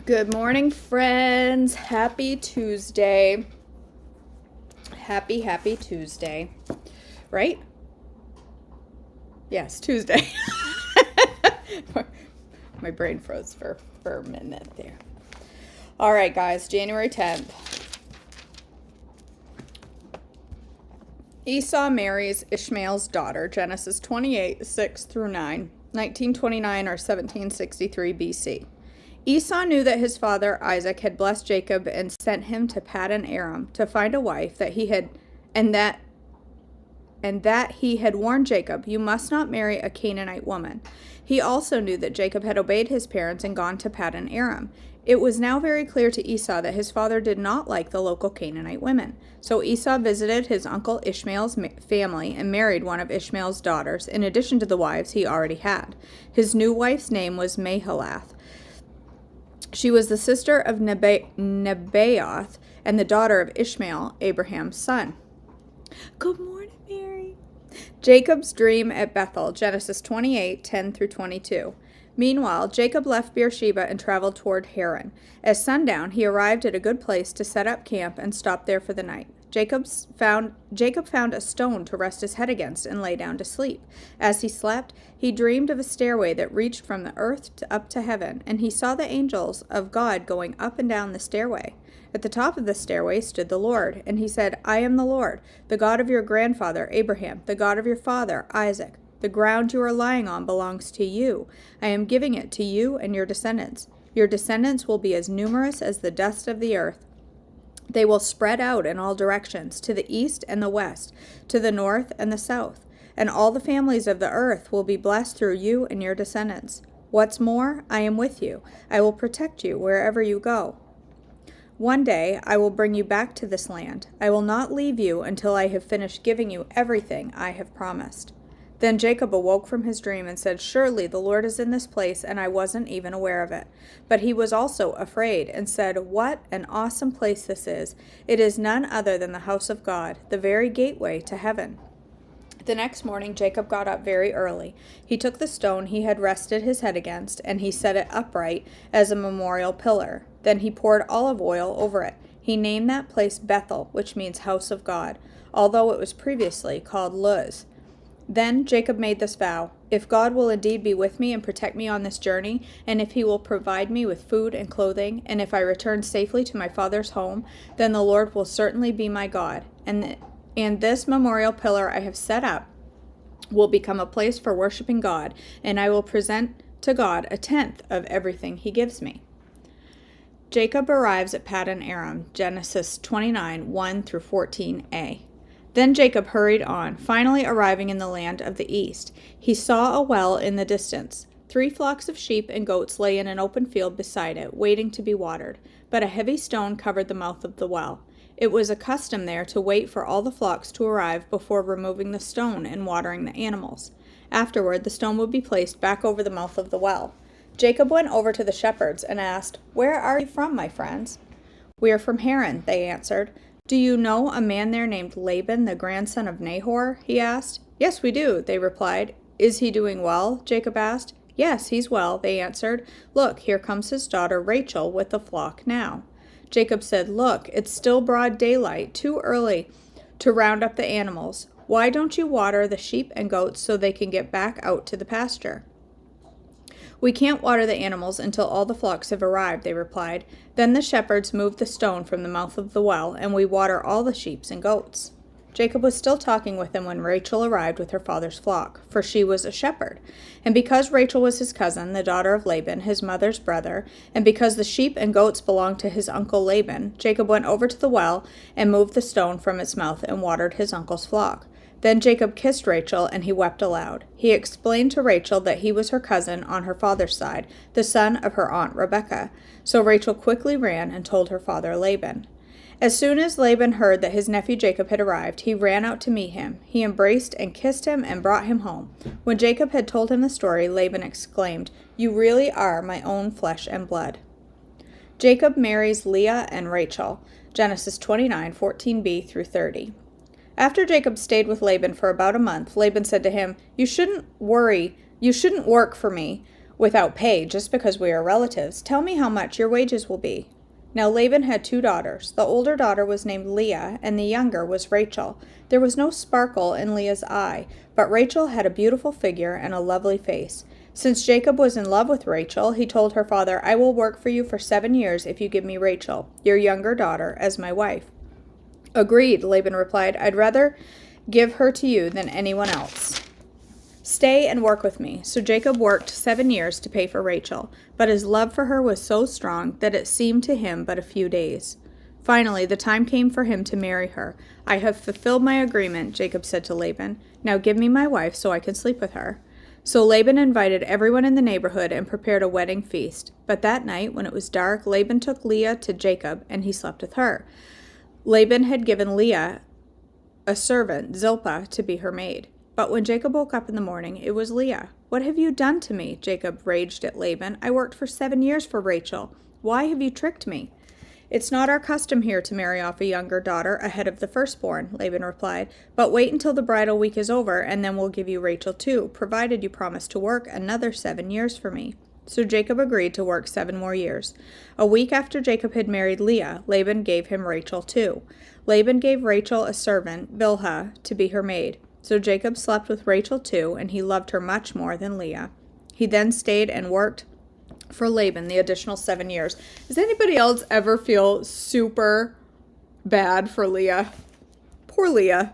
Good morning, friends. Happy Tuesday. Happy Tuesday. Right? Yes, Tuesday. My brain froze for a minute there. All right, guys, January 10th. Esau marries Ishmael's daughter, Genesis 28, 6 through 9, 1929 or 1763 BC. Esau knew that his father Isaac had blessed Jacob and sent him to Paddan Aram to find a wife that he had warned Jacob, "You must not marry a Canaanite woman." He also knew that Jacob had obeyed his parents and gone to Paddan Aram. It was now very clear to Esau that his father did not like the local Canaanite women. So Esau visited his uncle Ishmael's family and married one of Ishmael's daughters, in addition to the wives he already had. His new wife's name was Mahalath. She was the sister of Nebaioth and the daughter of Ishmael, Abraham's son. Good morning, Mary. Jacob's dream at Bethel, Genesis 28, 10 through 22. Meanwhile, Jacob left Beersheba and traveled toward Haran. At sundown, he arrived at a good place to set up camp and stopped there for the night. Jacob found a stone to rest his head against and lay down to sleep. As he slept, he dreamed of a stairway that reached from the earth up to heaven, and he saw the angels of God going up and down the stairway. At the top of the stairway stood the Lord, and he said, "I am the Lord, the God of your grandfather Abraham, the God of your father Isaac. The ground you are lying on belongs to you. I am giving it to you and your descendants. Your descendants will be as numerous as the dust of the earth. They will spread out in all directions, to the east and the west, to the north and the south. And all the families of the earth will be blessed through you and your descendants. What's more, I am with you. I will protect you wherever you go. One day I will bring you back to this land. I will not leave you until I have finished giving you everything I have promised." Then Jacob awoke from his dream and said, "Surely the Lord is in this place, and I wasn't even aware of it." But he was also afraid and said, "What an awesome place this is! It is none other than the house of God, the very gateway to heaven." The next morning Jacob got up very early. He took the stone he had rested his head against, and he set it upright as a memorial pillar. Then he poured olive oil over it. He named that place Bethel, which means house of God, although it was previously called Luz. Then Jacob made this vow: "If God will indeed be with me and protect me on this journey, and if he will provide me with food and clothing, and if I return safely to my father's home, then the Lord will certainly be my God. And this memorial pillar I have set up will become a place for worshiping God, and I will present to God a tenth of everything he gives me." Jacob arrives at Paddan Aram, Genesis 29, 1 through 14a. Then Jacob hurried on, finally arriving in the land of the east. He saw a well in the distance. 3 flocks of sheep and goats lay in an open field beside it, waiting to be watered, but a heavy stone covered the mouth of the well. It was a custom there to wait for all the flocks to arrive before removing the stone and watering the animals. Afterward, the stone would be placed back over the mouth of the well. Jacob went over to the shepherds and asked, "Where are you from, my friends?" "We are from Haran," they answered. "Do you know a man there named Laban, the grandson of Nahor?" he asked. "Yes, we do," they replied. "Is he doing well?" Jacob asked. "Yes, he's well," they answered. "Look, here comes his daughter Rachel with the flock now." Jacob said, "Look, it's still broad daylight, too early to round up the animals. Why don't you water the sheep and goats so they can get back out to the pasture?" "We can't water the animals until all the flocks have arrived," they replied. "Then the shepherds move the stone from the mouth of the well, and we water all the sheep and goats." Jacob was still talking with them when Rachel arrived with her father's flock, for she was a shepherd. And because Rachel was his cousin, the daughter of Laban, his mother's brother, and because the sheep and goats belonged to his uncle Laban, Jacob went over to the well and moved the stone from its mouth and watered his uncle's flock. Then Jacob kissed Rachel, and he wept aloud. He explained to Rachel that he was her cousin on her father's side, the son of her aunt Rebekah. So Rachel quickly ran and told her father Laban. As soon as Laban heard that his nephew Jacob had arrived, he ran out to meet him. He embraced and kissed him and brought him home. When Jacob had told him the story, Laban exclaimed, "You really are my own flesh and blood." Jacob marries Leah and Rachel, Genesis 29, 14b through 30. After Jacob stayed with Laban for about a month, Laban said to him, You shouldn't work for me without pay just because we are relatives. Tell me how much your wages will be." Now Laban had 2 daughters. The older daughter was named Leah, and the younger was Rachel. There was no sparkle in Leah's eye, but Rachel had a beautiful figure and a lovely face. Since Jacob was in love with Rachel, he told her father, "I will work for you for 7 years if you give me Rachel, your younger daughter, as my wife." "Agreed," Laban replied. "I'd rather give her to you than anyone else. Stay and work with me." So Jacob worked 7 years to pay for Rachel, but his love for her was so strong that it seemed to him but a few days. Finally, the time came for him to marry her. "I have fulfilled my agreement," Jacob said to Laban. "Now give me my wife so I can sleep with her." So Laban invited everyone in the neighborhood and prepared a wedding feast. But that night, when it was dark, Laban took Leah to Jacob, and he slept with her. Laban had given Leah a servant, Zilpah, to be her maid. But when Jacob woke up in the morning, it was Leah. "What have you done to me?" Jacob raged at Laban. "I worked for 7 years for Rachel. Why have you tricked me?" "It's not our custom here to marry off a younger daughter ahead of the firstborn," Laban replied. "But wait until the bridal week is over, and then we'll give you Rachel too, provided you promise to work another 7 years for me." So Jacob agreed to work 7 more years. A week after Jacob had married Leah, Laban gave him Rachel too. Laban gave Rachel a servant, Bilhah, to be her maid. So Jacob slept with Rachel too, and he loved her much more than Leah. He then stayed and worked for Laban the additional 7 years. Does anybody else ever feel super bad for Leah? Poor Leah.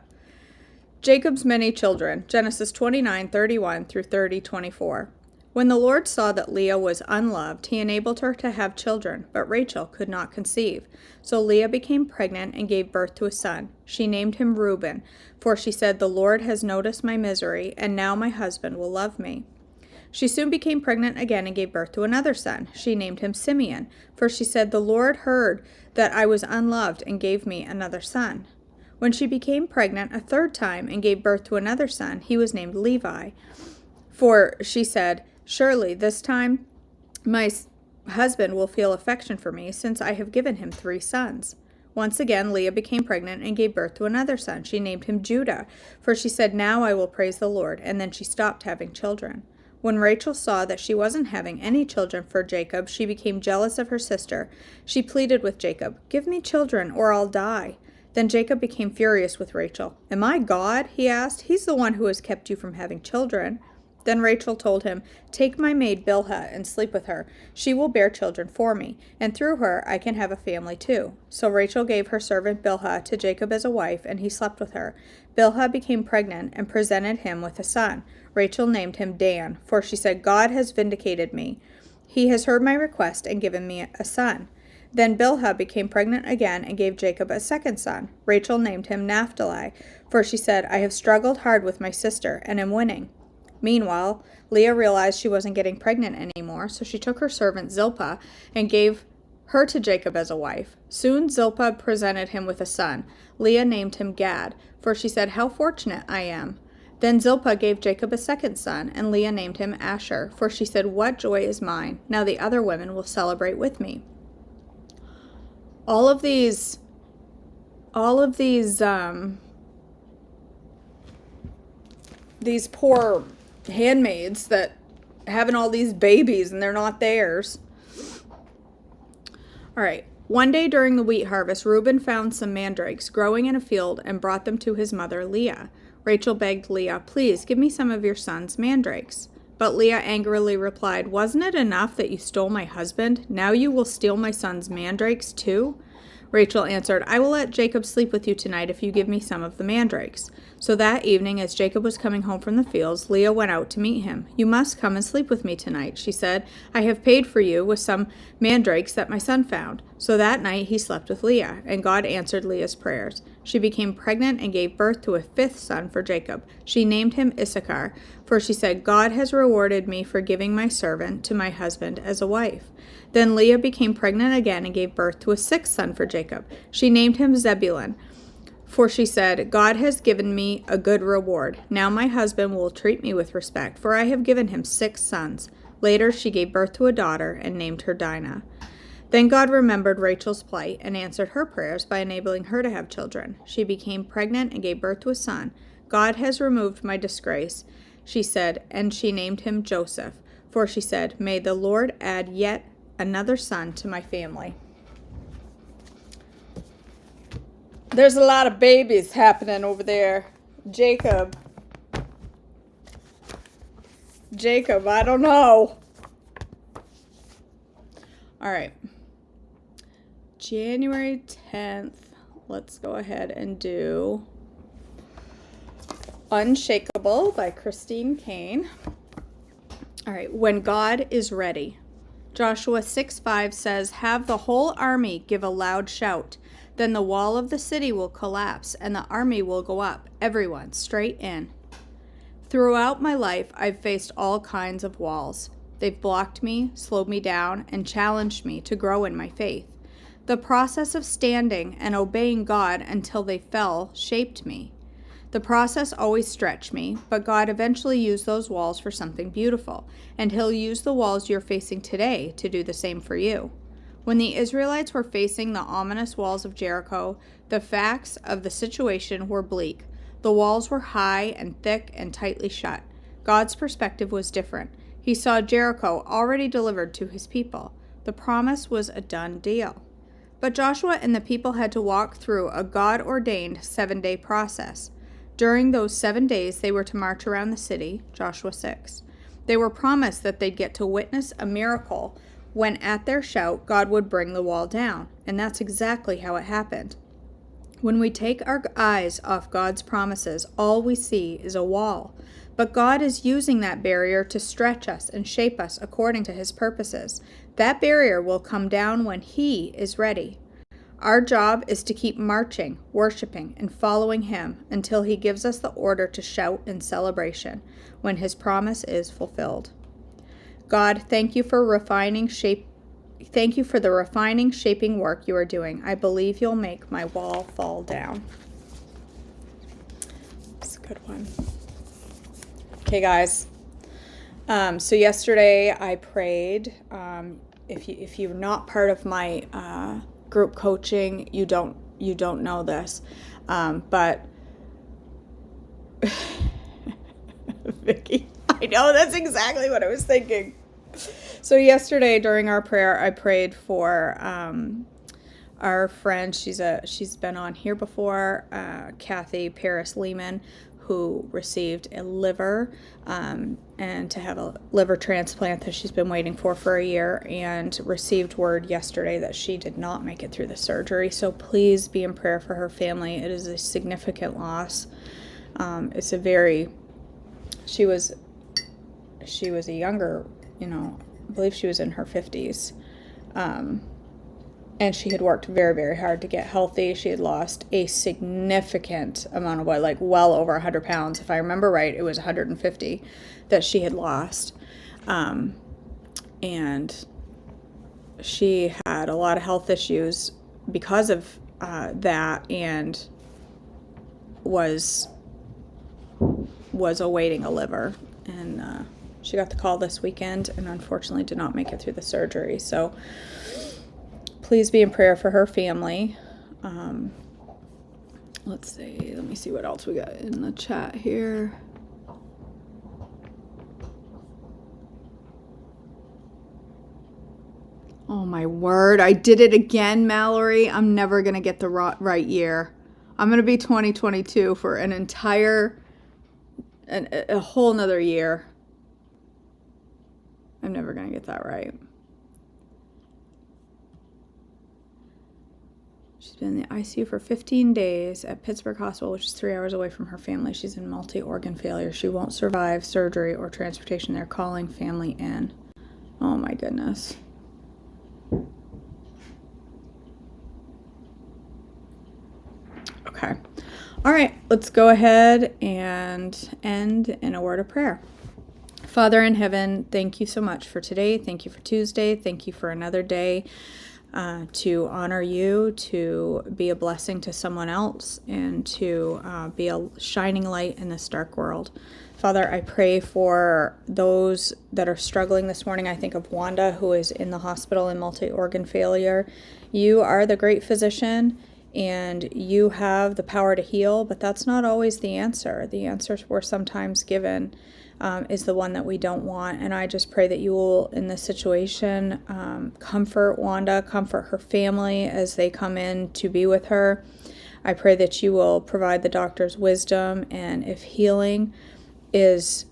Jacob's many children. Genesis 29:31 through 30:24. When the Lord saw that Leah was unloved, he enabled her to have children, but Rachel could not conceive. So Leah became pregnant and gave birth to a son. She named him Reuben, for she said, "The Lord has noticed my misery, and now my husband will love me." She soon became pregnant again and gave birth to another son. She named him Simeon, for she said, "The Lord heard that I was unloved and gave me another son." When she became pregnant a third time and gave birth to another son, he was named Levi, for she said, "Surely this time my husband will feel affection for me, since I have given him 3 sons." Once again, Leah became pregnant and gave birth to another son. She named him Judah, for she said, "Now I will praise the Lord," and then she stopped having children. When Rachel saw that she wasn't having any children for Jacob, she became jealous of her sister. She pleaded with Jacob, "Give me children, or I'll die." Then Jacob became furious with Rachel. "Am I God?" he asked. "He's the one who has kept you from having children." Then Rachel told him, "Take my maid Bilhah and sleep with her. She will bear children for me, and through her I can have a family too." So Rachel gave her servant Bilhah to Jacob as a wife, and he slept with her. Bilhah became pregnant and presented him with a son. Rachel named him Dan, for she said, "God has vindicated me. He has heard my request and given me a son." Then Bilhah became pregnant again and gave Jacob a second son. Rachel named him Naphtali, for she said, "I have struggled hard with my sister and am winning." Meanwhile, Leah realized she wasn't getting pregnant anymore, so she took her servant Zilpah and gave her to Jacob as a wife. Soon Zilpah presented him with a son. Leah named him Gad, for she said, "How fortunate I am." Then Zilpah gave Jacob a second son, and Leah named him Asher, for she said, "What joy is mine! Now the other women will celebrate with me." All of these poor handmaids that having all these babies and they're not theirs. All right. One day during the wheat harvest, Reuben found some mandrakes growing in a field and brought them to his mother Leah. Rachel begged Leah, "Please give me some of your son's mandrakes." But Leah angrily replied, "Wasn't it enough that you stole my husband? Now you will steal my son's mandrakes too?" Rachel answered, "I will let Jacob sleep with you tonight if you give me some of the mandrakes." So that evening, as Jacob was coming home from the fields, Leah went out to meet him. "You must come and sleep with me tonight," she said. "I have paid for you with some mandrakes that my son found." So that night he slept with Leah, and God answered Leah's prayers. She became pregnant and gave birth to a 5th son for Jacob. She named him Issachar, for she said, "God has rewarded me for giving my servant to my husband as a wife." Then Leah became pregnant again and gave birth to a 6th son for Jacob. She named him Zebulun, for she said, "God has given me a good reward. Now my husband will treat me with respect, for I have given him 6 sons. Later she gave birth to a daughter and named her Dinah. Then God remembered Rachel's plight and answered her prayers by enabling her to have children. She became pregnant and gave birth to a son. "God has removed my disgrace," she said, and she named him Joseph, For she said, "May the Lord add yet another son to my family." There's a lot of babies happening over there. Jacob, I don't know. All right. January 10th. Let's go ahead and do Unshakable by Christine Caine. All right. When God is ready. Joshua 6:5 says, "Have the whole army give a loud shout. Then the wall of the city will collapse and the army will go up, everyone straight in." Throughout my life, I've faced all kinds of walls. They've blocked me, slowed me down, and challenged me to grow in my faith. The process of standing and obeying God until they fell shaped me. The process always stretched me, but God eventually used those walls for something beautiful, and He'll use the walls you're facing today to do the same for you. When the Israelites were facing the ominous walls of Jericho, the facts of the situation were bleak. The walls were high and thick and tightly shut. God's perspective was different. He saw Jericho already delivered to His people. The promise was a done deal. But Joshua and the people had to walk through a God-ordained 7-day process. During those 7 days, they were to march around the city, Joshua 6. They were promised that they'd get to witness a miracle when at their shout, God would bring the wall down. And that's exactly how it happened. When we take our eyes off God's promises, all we see is a wall. But God is using that barrier to stretch us and shape us according to His purposes. That barrier will come down when He is ready. Our job is to keep marching, worshiping, and following Him until He gives us the order to shout in celebration when His promise is fulfilled. God, thank you for the refining, shaping work you are doing. I believe you'll make my wall fall down. That's a good one. Okay, guys. So yesterday I prayed. If you're not part of my group coaching, you don't know this, but Vicky, I know that's exactly what I was thinking. So yesterday during our prayer, I prayed for our friend. She's been on here before, Kathy Paris Lehman, who received a liver and to have a liver transplant that she's been waiting for a year, and received word yesterday that she did not make it through the surgery. So please be in prayer for her family. It is a significant loss. She was a younger, I believe she was in her 50s. And she had worked very, very hard to get healthy. She had lost a significant amount of weight, like well over 100 pounds. If I remember right, it was 150 that she had lost. And she had a lot of health issues because of that, and was awaiting a liver. And she got the call this weekend and unfortunately did not make it through the surgery. So please be in prayer for her family. Let's see. Let me see what else we got in the chat here. Oh my word. I did it again, Mallory. I'm never going to get the right year. I'm going to be 2022 for an entire, a whole nother year. I'm never going to get that right. She's been in the ICU for 15 days at Pittsburgh Hospital, which is 3 hours away from her family. She's in multi-organ failure. She won't survive surgery or transportation. They're calling family in. Oh my goodness. Okay. All right, let's go ahead and end in a word of prayer. Father in heaven, thank you so much for today. Thank you for Tuesday. Thank you for another day to honor you, to be a blessing to someone else, and to be a shining light in this dark world. Father, I pray for those that are struggling this morning. I think of Wanda, who is in the hospital in multi-organ failure. You are the great physician. and you have the power to heal, but that's not always the answer. The answers we're sometimes given is the one that we don't want. And I just pray that you will, in this situation, comfort Wanda, comfort her family as they come in to be with her. I pray that you will provide the doctor's wisdom, and if healing is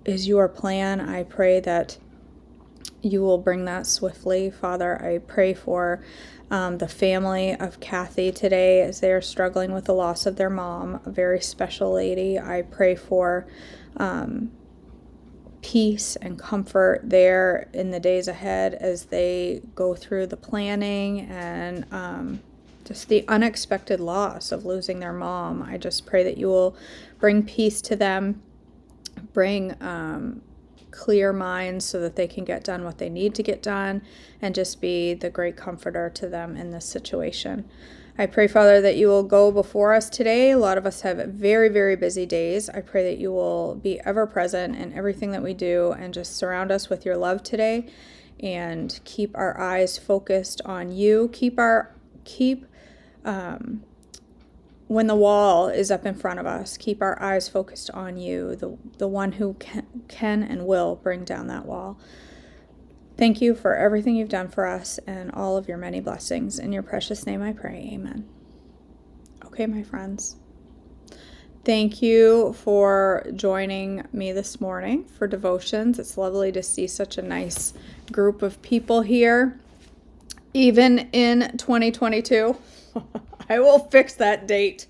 your plan, I pray that you will bring that swiftly. Father, I pray for the family of Kathy today as they are struggling with the loss of their mom, a very special lady. I pray for peace and comfort there in the days ahead as they go through the planning and just the unexpected loss of losing their mom. I just pray that you will bring peace to them, bring clear minds so that they can get done what they need to get done, and just be the great comforter to them in this situation. I pray, Father, that you will go before us today. A lot of us have very, very busy days. I pray that you will be ever present in everything that we do and just surround us with your love today and keep our eyes focused on you. When the wall is up in front of us, keep our eyes focused on you, the one who can and will bring down that wall. Thank you for everything you've done for us and all of your many blessings. In your precious name I pray, amen. Okay, my friends. Thank you for joining me this morning for devotions. It's lovely to see such a nice group of people here, even in 2022. I will fix that date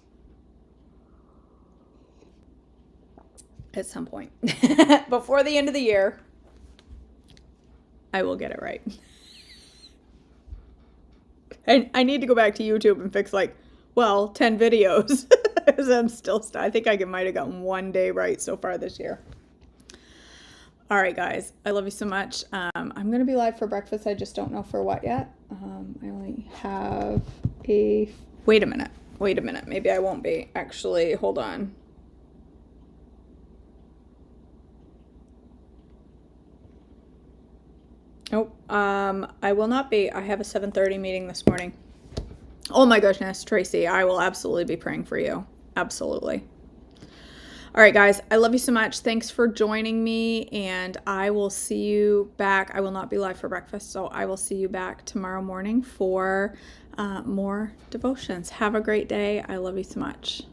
at some point. Before the end of the year, I will get it right. I need to go back to YouTube and fix 10 videos. I think I might have gotten one day right so far this year. All right, guys, I love you so much. I'm going to be live for breakfast. I just don't know for what yet. I only have wait a minute. Maybe I won't be. Actually, hold on. Nope. I will not be. I have a 7:30 meeting this morning. Oh my goodness, Tracy, I will absolutely be praying for you. Absolutely. All right, guys, I love you so much. Thanks for joining me, and I will see you back. I will not be live for breakfast, so I will see you back tomorrow morning for more devotions. Have a great day. I love you so much.